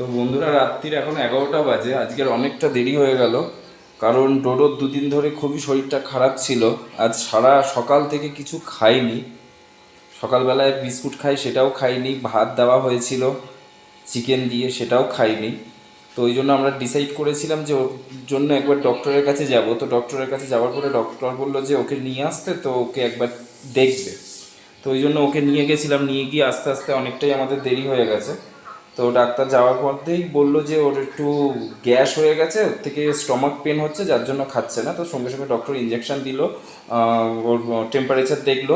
তো বন্ধুরা, রাত্রির এখন 11টা বাজে। আজকের অনেকটা দেরি হয়ে গেল, কারণ ডোডোর দুদিন ধরে খুবই শরীরটা খারাপ ছিল। আজ সারা সকাল থেকে কিছু খাইনি। সকালবেলায় বিস্কুট খাই, সেটাও খাইনি। ভাত দেওয়া হয়েছিল চিকেন দিয়ে, সেটাও খাইনি। তো ওই জন্য আমরা ডিসাইড করেছিলাম যে ওর জন্য একবার ডক্টরের কাছে যাব। তো ডক্টরের কাছে যাওয়ার পরে ডক্টর বললো যে ওকে নিয়ে আসতে, তো ওকে একবার দেখবে। তো ওই জন্য ওকে নিয়ে গেছিলাম। নিয়ে গিয়ে আস্তে আস্তে অনেকটাই আমাদের দেরি হয়ে গেছে। তো ডাক্তার যাওয়ার পরতেই বললো যে ওর একটু গ্যাস হয়ে গেছে, ওর থেকে স্টমাক পেন হচ্ছে, যার জন্য খাচ্ছে না। তো সঙ্গে সঙ্গে ডক্টর ইঞ্জেকশন দিল, ওর টেম্পারেচার দেখলো,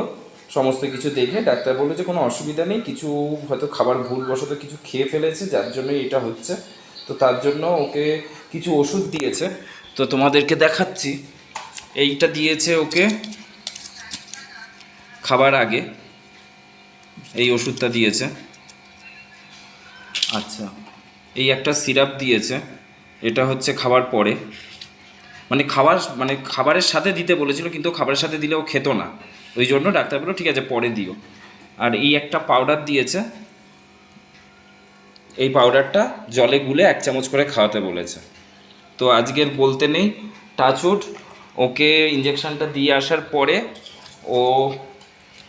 সমস্ত কিছু দেখে ডাক্তার বললো যে কোনো অসুবিধা নেই, কিছু হয়তো খাবার ভুলবশত কিছু খেয়ে ফেলেছে, যার জন্যই এটা হচ্ছে। তো তার জন্য ওকে কিছু ওষুধ দিয়েছে। তো তোমাদেরকে দেখাচ্ছি। এইটা দিয়েছে ওকে খাবার আগে, এই ওষুধটা দিয়েছে। আচ্ছা, এই একটা সিরাপ দিয়েছে, এটা হচ্ছে খাবার পরে। খাবারের সাথে দিতে বলেছিল, কিন্তু খাবারের সাথে দিলেও খেত না। ওই জন্য ডাক্তার বললো ঠিক আছে পরে দিও। আর এই একটা পাউডার দিয়েছে, এই পাউডারটা জলে গুলে 1 চামচ করে খাওয়াতে বলেছে। তো আজকের বলতে নেই, টাচউড, ওকে ইঞ্জেকশনটা দিয়ে আসার পরে ও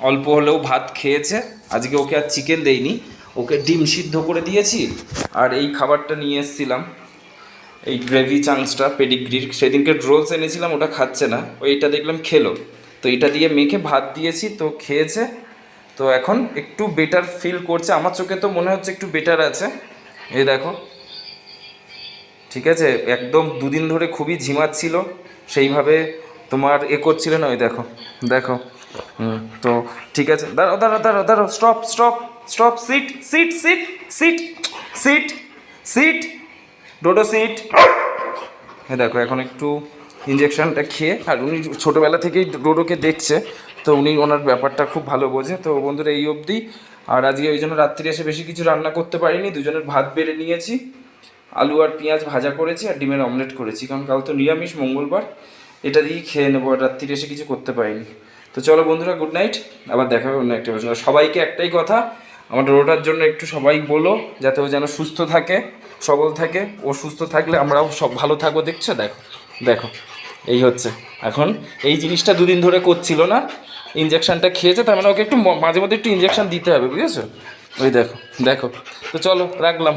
অল্প হলেও ভাত খেয়েছে। আজকে ওকে আর চিকেন দেইনি, ওকে ডিম সিদ্ধ করে দিয়েছি। আর এই খাবারটা নিয়ে এসেছিলাম, এই গ্রেভি চাংসটা পেডিগ্রির, সেদিনকে রোলস এনেছিলাম, ওটা খাচ্ছে না, ওইটা দেখলাম খেলো। তো এটা দিয়ে মেখে ভাত দিয়েছি, তো খেয়েছে। তো এখন একটু বেটার ফিল করছে, আমার চোখে তো মনে হচ্ছে একটু বেটার আছে। এই দেখো, ঠিক আছে। একদম দুদিন ধরে খুবই ঝিমাচ্ছিল, সেইভাবে তোমার করছিল না। ওই দেখো, দেখো। তো ঠিক আছে, দাঁড়াও দাঁড়াও দাঁড়াও দাঁড়াও, stop stop stop, sit sit sit sit sit sit, ডোডো সিট। হ্যাঁ দেখো, এখন একটু ইঞ্জেকশনটা খেয়ে, আর উনি ছোটোবেলা থেকেই ডোডোকে দেখছে, তো উনি ওনার ব্যাপারটা খুব ভালো বোঝে। তো বন্ধুরা, এই অবধি। আর আজকে ওই জন্য রাত্রি এসে বেশি কিছু রান্না করতে পারিনি, দুজনের ভাত বেড়ে নিয়েছি, আলু আর পেঁয়াজ ভাজা করেছি, আর ডিমের অমলেট করেছি, কারণ কাল তো নিরামিষ, মঙ্গলবার। এটা দিয়েই খেয়ে নেবো, আর রাত্রির এসে কিছু করতে পারিনি। তো চলো বন্ধুরা, গুড নাইট, আবার দেখা হবে অন্য একটা প্রশ্ন। সবাইকে একটাই কথা, আমার ডোডোটার জন্য একটু সবাই বলো, যাতে ও যেন সুস্থ থাকে, সবল থাকে। ও সুস্থ থাকলে আমরাও সব ভালো থাকবো। দেখছো, দেখো দেখো, এই হচ্ছে এখন। এই জিনিসটা দুদিন ধরে করছিল না, ইঞ্জেকশনটা খেয়েছে, তার মানে ওকে একটু মাঝে মধ্যে একটু ইঞ্জেকশন দিতে হবে, বুঝেছো? ওই দেখো দেখো। তো চলো, রাখলাম।